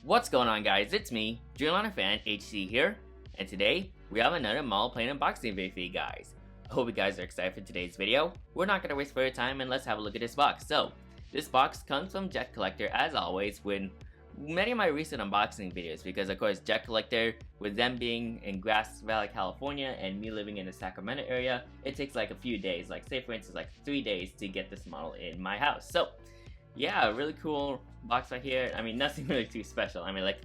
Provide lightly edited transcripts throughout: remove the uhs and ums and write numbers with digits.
What's going on, guys? It's me, Dreamliner Fan HC here, and today we have another model plane unboxing video for you guys. I hope you guys are excited for today's video. We're not gonna waste further time and let's have a look at this box. So, this box comes from Jet Collector as always with many of my recent unboxing videos because of course Jet Collector, with them being in Grass Valley, California and me living in the Sacramento area, it takes like a few days, like say for instance like 3 days to get this model in my house. So yeah, really cool box right here. I mean, nothing really too special. I mean, like,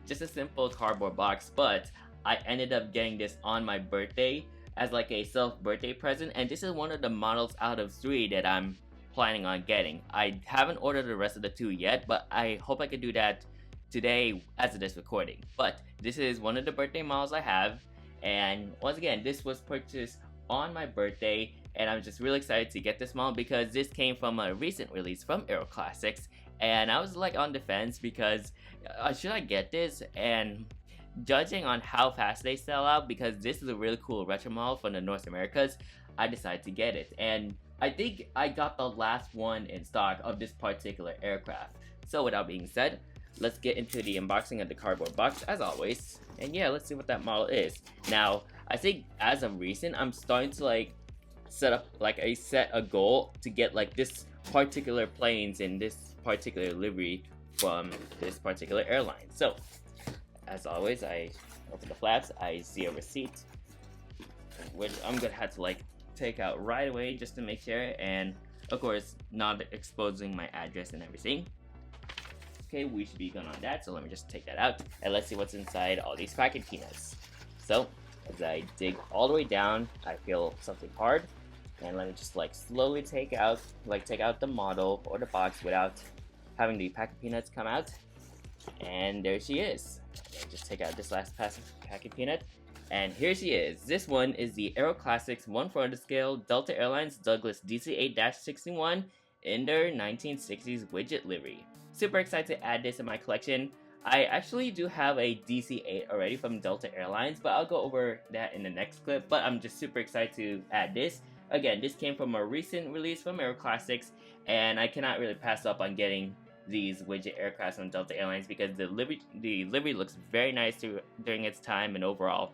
just a simple cardboard box, but I ended up getting this on my birthday as like a self-birthday present, and this is one of the models out of 3 that I'm planning on getting. I haven't ordered the rest of the 2 yet, but I hope I can do that today as of this recording. But this is one of the birthday models I have, and once again, this was purchased on my birthday, and I'm just really excited to get this model because this came from a recent release from AeroClassics, and I was like on the fence because should I get this? And judging on how fast they sell out, because this is a really cool retro model from the North Americas, I decided to get it, and I think I got the last one in stock of this particular aircraft. So without being said, let's get into the unboxing of the cardboard box as always, and yeah, let's see what that model is. Now, I think as of recent, I'm starting to like set a goal to get like this particular planes in this particular livery from this particular airline. So as always, I open the flaps, I see a receipt, which I'm gonna have to like take out right away just to make sure, and of course not exposing my address and everything. Okay, we should be good on that, so let me just take that out and let's see what's inside all these packet peanuts. So as I dig all the way down, I feel something hard, and let me just like slowly take out the model or the box without having the packet peanuts come out. And there she is. Just take out this last packet peanut, and here she is. This one is the AeroClassics 1/400 scale Delta Airlines Douglas DC-8-61 in their 1960s widget livery. Super excited to add this in my collection. I actually do have a DC-8 already from Delta Airlines, but I'll go over that in the next clip. But I'm just super excited to add this. Again, this came from a recent release from AeroClassics, and I cannot really pass up on getting these widget aircrafts from Delta Airlines because the livery looks very nice during its time, and overall,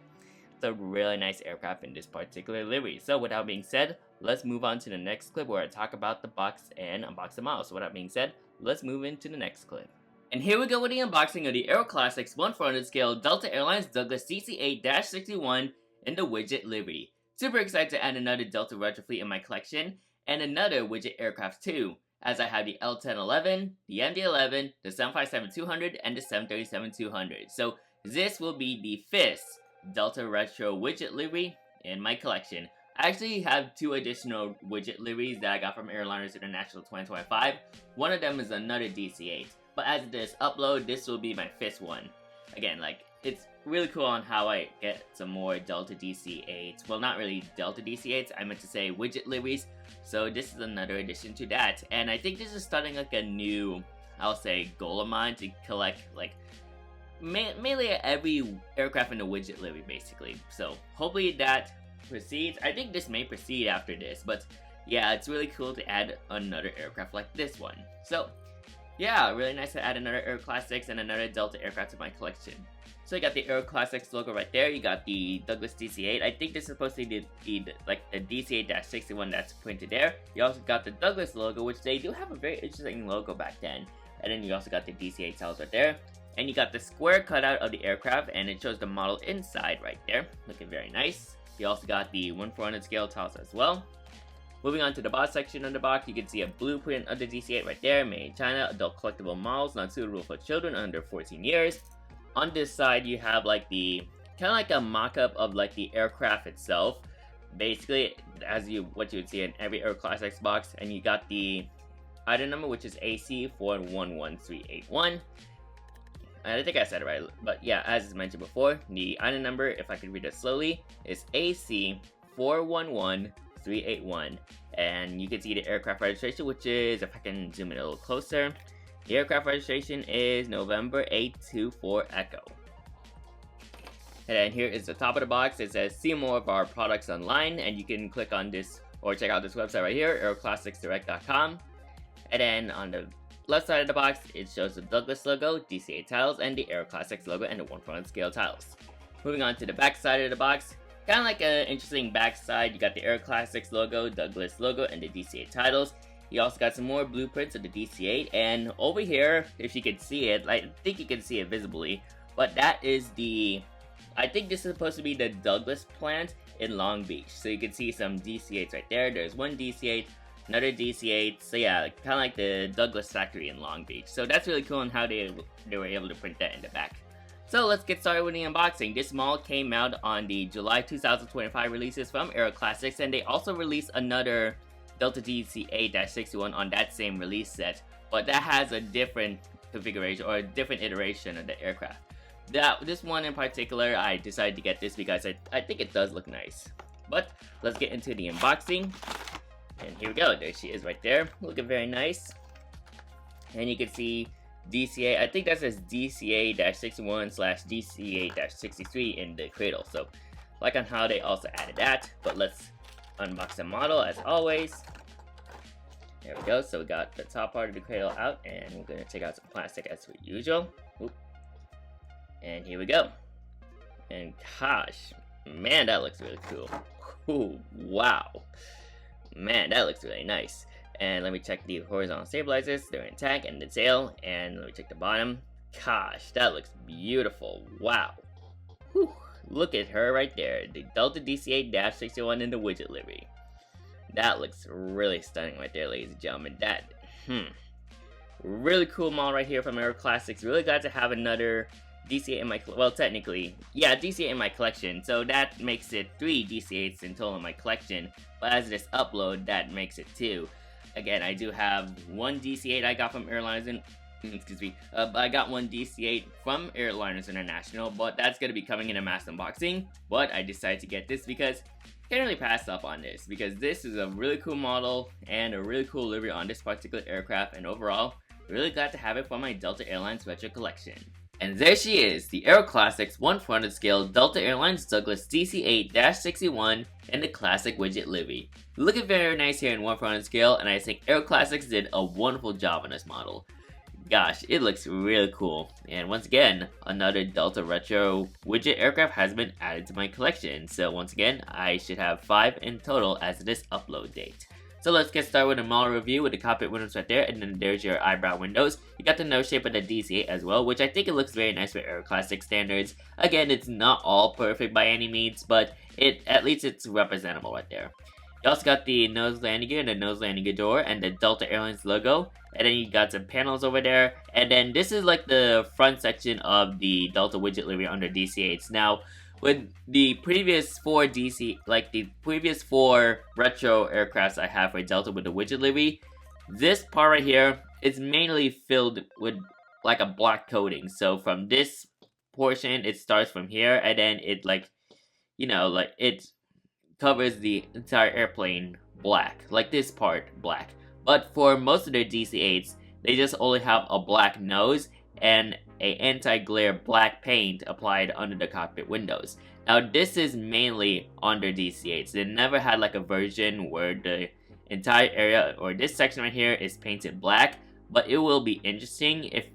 it's a really nice aircraft in this particular livery. So without being said, let's move on to the next clip where I talk about the box and unbox the model. So without being said, let's move into the next clip. And here we go with the unboxing of the AeroClassics 1/400 scale Delta Airlines Douglas DC-8-61 in the widget livery. Super excited to add another Delta retro fleet in my collection, and another widget aircraft too, as I have the L-1011, the MD-11, the 757-200, and the 737-200. So this will be the 5th Delta retro widget livery in my collection. I actually have 2 additional widget liveries that I got from Airliners International 2025. One of them is another DC-8. But as of this upload, this will be my 5th one. Again, like, it's really cool on how I get some more Delta DC-8s. Well, not really Delta DC-8s, I meant to say widget liveries. So this is another addition to that. And I think this is starting like a new, I'll say, goal of mine to collect like mainly every aircraft in the widget livery basically. So hopefully that proceeds. I think this may proceed after this, but yeah, it's really cool to add another aircraft like this one. So yeah, really nice to add another AeroClassics and another Delta aircraft to my collection. So you got the AeroClassics logo right there, you got the Douglas DC-8, I think this is supposed to be the DC-8-61 that's printed there. You also got the Douglas logo, which they do have a very interesting logo back then. And then you also got the DC-8 tiles right there. And you got the square cutout of the aircraft, and it shows the model inside right there, looking very nice. You also got the 1/400 scale tiles as well. Moving on to the box section of the box, you can see a blueprint of the DC-8 right there, made in China, adult collectible models, not suitable for children under 14 years. On this side, you have like the, kind of like a mock-up of like the aircraft itself. Basically, what you would see in every AeroClassics box, and you got the item number, which is AC411381. I think I said it right, but yeah, as mentioned before, the item number, if I could read it slowly, is AC411381. And you can see the aircraft registration, which is, if I can zoom in a little closer, the aircraft registration is November 824 Echo. And then here is the top of the box. It says see more of our products online, and you can click on this or check out this website right here, aeroclassicsdirect.com. And then on the left side of the box, it shows the Douglas logo, DC-8 tiles, and the AeroClassics logo and the 1/4 scale tiles. Moving on to the back side of the box, kind of like an interesting back side. You got the AeroClassics logo, Douglas logo, and the DC-8 titles. You also got some more blueprints of the DC-8, and over here, if you can see it, I think you can see it visibly, but that is I think this is supposed to be the Douglas plant in Long Beach. So you can see some DC-8s right there. There's one DC-8, another DC-8. So yeah, kind of like the Douglas factory in Long Beach. So that's really cool on how they were able to print that in the back. So let's get started with the unboxing. This model came out on the July 2025 releases from AeroClassics, and they also released another Delta DC-8-61 on that same release set, but that has a different configuration or a different iteration of the aircraft. This one in particular, I decided to get this because I think it does look nice. But let's get into the unboxing. And here we go. There she is right there. Looking very nice. And you can see DCA. I think that says DCA-61/DCA-63 in the cradle. So like on how they also added that. But let's unbox the model as always. There we go. So we got the top part of the cradle out, and we're going to take out some plastic as per usual. Oop. And here we go. And gosh, man, that looks really cool. Ooh, wow. Man, that looks really nice. And let me check the horizontal stabilizers. They're intact, and the tail. And let me check the bottom. Gosh, that looks beautiful. Wow. Whew. Look at her right there. The Delta DC-8-61 in the Widget Livery. That looks really stunning right there, ladies and gentlemen. Really cool model right here from AeroClassics. Really glad to have another DC-8 in my, well, technically, yeah, DC-8 in my collection, so that makes it 3 DC-8s in total in my collection, but as this upload, that makes it 2. Again, I do have one DC-8 I got from Airliners, I got one DC-8 from Airliners International, but that's going to be coming in a mass unboxing, but I decided to get this because I can't really pass up on this, because this is a really cool model, and a really cool livery on this particular aircraft, and overall, really glad to have it for my Delta Airlines retro collection. And there she is, the AeroClassics 1/4 scale Delta Airlines Douglas DC-8-61 in the classic widget livery. Looking very nice here in 1/4 scale, and I think AeroClassics did a wonderful job on this model. Gosh, it looks really cool. And once again, another Delta retro widget aircraft has been added to my collection. So once again, I should have 5 in total as of this upload date. So let's get started with a model review with the cockpit windows right there, and then there's your eyebrow windows. You got the nose shape of the DC-8 as well, which I think it looks very nice for AeroClassic standards. Again, it's not all perfect by any means, but at least it's representable right there. You also got the nose landing gear and the nose landing gear door and the Delta Airlines logo. And then you got some panels over there. And then this is like the front section of the Delta widget livery under DC-8s. Now, with the previous 4 retro aircrafts I have for Delta with the widget livery, this part right here is mainly filled with like a black coating. So from this portion, it starts from here, and then it it covers the entire airplane black, like this part black. But for most of their DC-8s, they just only have a black nose and a anti-glare black paint applied under the cockpit windows. Now this is mainly on their DC-8s. They never had like a version where the entire area or this section right here is painted black, but it will be interesting if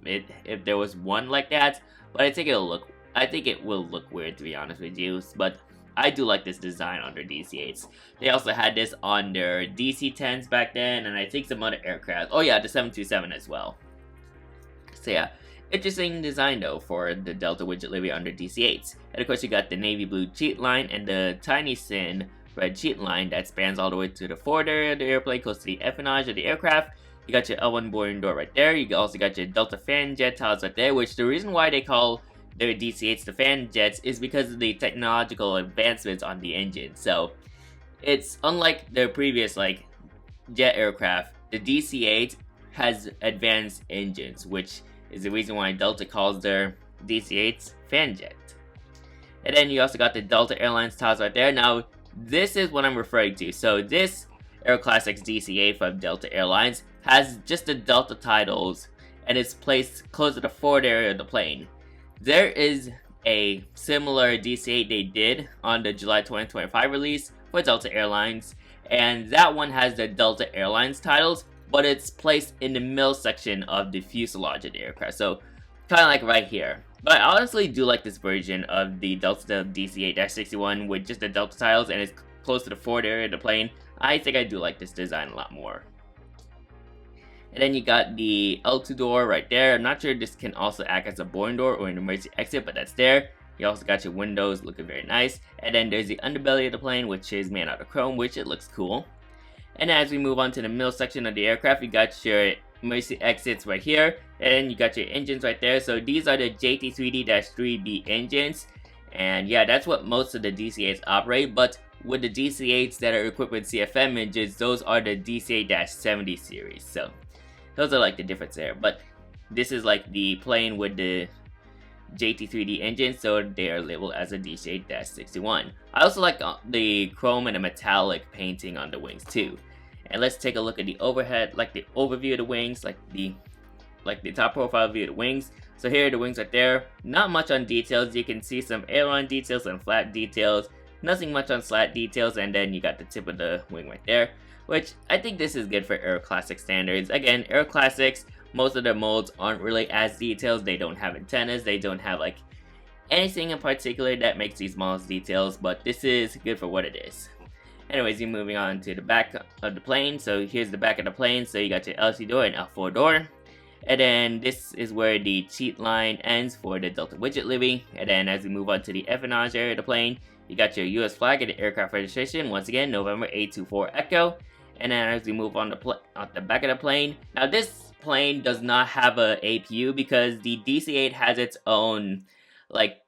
there was one like that. But I think it will look weird, to be honest with you. But I do like this design on their DC-8s. They also had this on their DC-10s back then, and I think some other aircraft. Oh yeah, the 727 as well. So yeah, interesting design though for the Delta widget livery under DC-8s. And of course you got the navy blue cheat line and the tiny thin red cheat line that spans all the way to the forward area of the airplane, close to the empennage of the aircraft. You got your L1 boarding door right there. You also got your Delta fan jet tiles right there, which the reason why they call their DC-8s the fan jets is because of the technological advancements on the engine. So it's unlike their previous like jet aircraft, the DC-8 has advanced engines, which is the reason why Delta calls their DC-8s fan jet. And then you also got the Delta Airlines tiles right there. Now this is what I'm referring to. So this AeroClassics DC-8 from Delta Airlines has just the Delta titles, and it's placed close to the forward area of the plane. There is a similar DC-8 they did on the July 2025 release for Delta Airlines, and that one has the Delta Airlines titles, but it's placed in the middle section of the fuselage of the aircraft, so kind of like right here. But I honestly do like this version of the Delta DC-8-61 with just the Delta tiles, and it's close to the forward area of the plane. I think I do like this design a lot more. And then you got the L2 door right there. I'm not sure if this can also act as a boarding door or an emergency exit, but that's there. You also got your windows looking very nice. And then there's the underbelly of the plane, which is made out of chrome, which it looks cool. And as we move on to the middle section of the aircraft, you got your emergency exits right here. And you got your engines right there. So these are the JT3D-3B engines. And yeah, that's what most of the DC-8s operate. But with the DC-8s that are equipped with CFM engines, those are the DC-8-70 series. So those are like the difference there. But this is like the plane with the JT3D engine, so they are labeled as a DC-8-61. I also like the chrome and the metallic painting on the wings too. And let's take a look at the overhead, like the overview of the wings, like the top profile view of the wings. So here are the wings right there. Not much on details. You can see some aileron details and flap details. Nothing much on slat details, and then you got the tip of the wing right there, which I think this is good for AeroClassics standards. Again, AeroClassics, most of their molds aren't really as detailed. They don't have antennas. They don't have like anything in particular that makes these models details, but this is good for what it is. Anyways, you're moving on to the back of the plane. So here's the back of the plane. So you got your L3 door and L4 door. And then this is where the cheat line ends for the Delta Widget Livery. And then as we move on to the empennage area of the plane, you got your US flag and the aircraft registration. Once again, November 824 Echo. And then as we move on the back of the plane. Now this plane does not have a APU because the DC-8 has its own, like,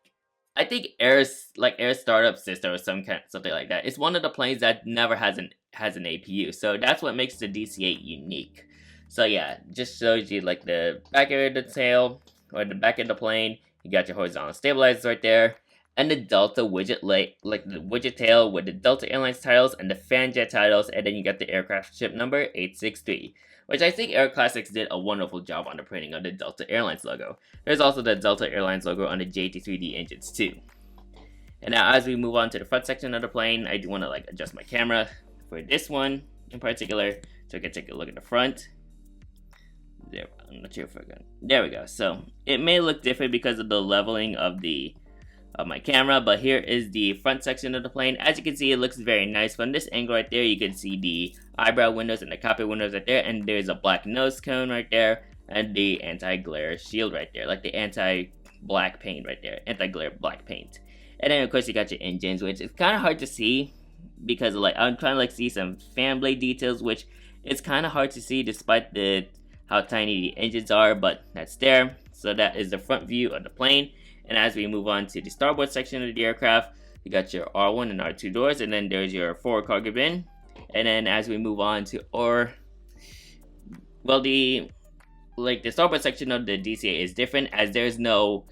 I think air startup system or something like that. It's one of the planes that never has an APU. So that's what makes the DC-8 unique. So yeah, just shows you like the back area of the tail or the back of the plane. You got your horizontal stabilizers right there. And the Delta widget, like the widget tail with the Delta Airlines titles and the fan jet titles, and then you got the aircraft ship number 863, which I think AeroClassics did a wonderful job on the printing of the Delta Airlines logo. There's also the Delta Airlines logo on the JT3D engines too. And now as we move on to the front section of the plane, I do want to like adjust my camera for this one in particular, so I can take a look at the front. There, I'm not sure if I can. There we go. So it may look different because of the leveling of my camera, but here is the front section of the plane. As you can see, it looks very nice. From this angle right there, you can see the eyebrow windows and the cockpit windows right there, and there's a black nose cone right there, and the anti-glare shield right there, like the anti-black paint right there, anti-glare black paint. And then of course you got your engines, which is kind of hard to see because like I'm trying to like see some fan blade details, which it's kind of hard to see despite how tiny the engines are, but that's there. So that is the front view of the plane. And as we move on to the starboard section of the aircraft, you got your R1 and R2 doors, and then there's your forward cargo bin. And then as we move on to the starboard section of the DC-8 is different, as there's no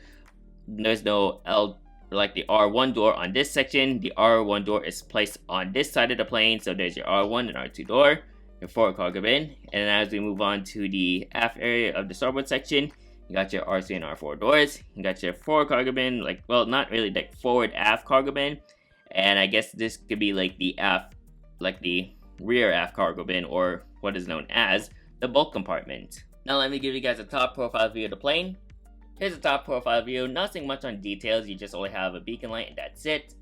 like the R1 door on this section. The R1 door is placed on this side of the plane, so there's your R1 and R2 door, your forward cargo bin. And then as we move on to the aft area of the starboard section, you got your R3 and R4 doors. You got your forward cargo bin, not really like forward aft cargo bin. And I guess this could be like the rear aft cargo bin, or what is known as the bulk compartment. Now let me give you guys a top profile view of the plane. Here's a top profile view, nothing much on details, you just only have a beacon light and that's it.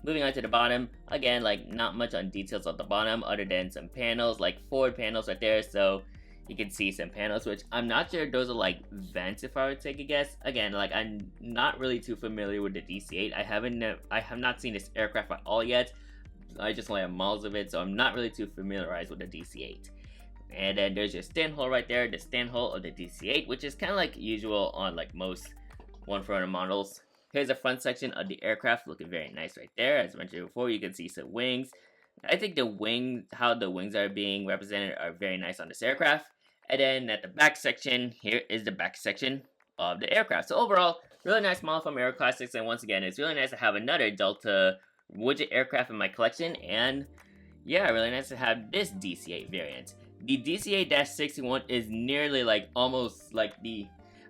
Moving on to the bottom, again, like not much on details at the bottom other than some panels, like forward panels right there, so you can see some panels, which I'm not sure those are like vents if I would take a guess. Again, like I'm not really too familiar with the DC-8. I have not seen this aircraft at all yet. I just only have models of it, so I'm not really too familiarized with the DC-8. And then there's your stand hole right there, the stand hole of the DC-8, which is kind of like usual on like most 140 models. Here's the front section of the aircraft, looking very nice right there. As mentioned before, you can see some wings. I think how the wings are being represented are very nice on this aircraft. And then at the back section, here is the back section of the aircraft. So overall, really nice model from AeroClassics, and once again, it's really nice to have another Delta widget aircraft in my collection, and yeah, really nice to have this DC-8 variant. The DC-8-61 is nearly like almost like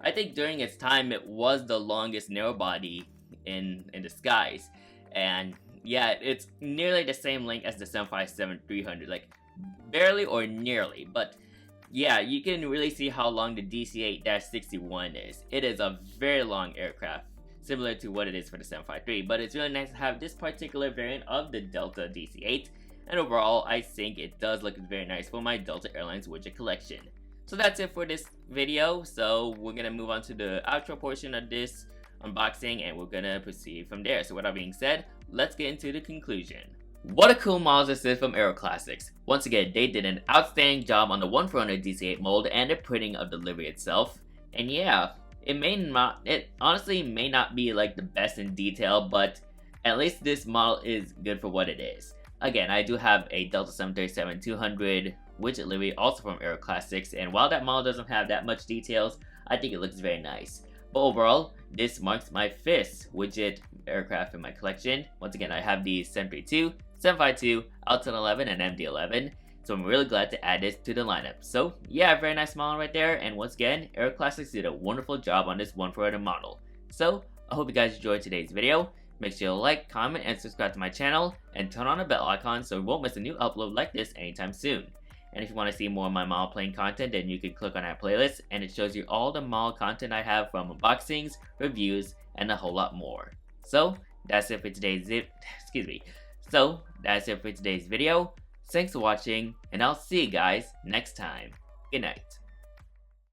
I think during its time it was the longest narrow body in the skies, and yeah, it's nearly the same length as the 757-300, like barely or nearly, but yeah, you can really see how long the DC-8-61 is. It is a very long aircraft, similar to what it is for the 753, but it's really nice to have this particular variant of the Delta DC-8, and overall, I think it does look very nice for my Delta Airlines widget collection. So that's it for this video, so we're gonna move on to the outro portion of this unboxing, and we're gonna proceed from there. So with that being said, let's get into the conclusion. What a cool model this is from AeroClassics. Once again, they did an outstanding job on the 1/400 DC-8 mold and the printing of the livery itself. And yeah, it honestly may not be like the best in detail, but at least this model is good for what it is. Again, I do have a Delta 737-200 widget livery also from AeroClassics, and while that model doesn't have that much details, I think it looks very nice. But overall, this marks my 5th widget aircraft in my collection. Once again, I have the 732, 752, L1011, and MD-11, so I'm really glad to add this to the lineup. So yeah, very nice model right there, and once again, AeroClassics did a wonderful job on this 1/400 model. So I hope you guys enjoyed today's video. Make sure to like, comment, and subscribe to my channel, and turn on the bell icon so you won't miss a new upload like this anytime soon. And if you want to see more of my model plane content, then you can click on that playlist, and it shows you all the model content I have from unboxings, reviews, and a whole lot more. So that's it for today's video. Thanks for watching, and I'll see you guys next time. Good night.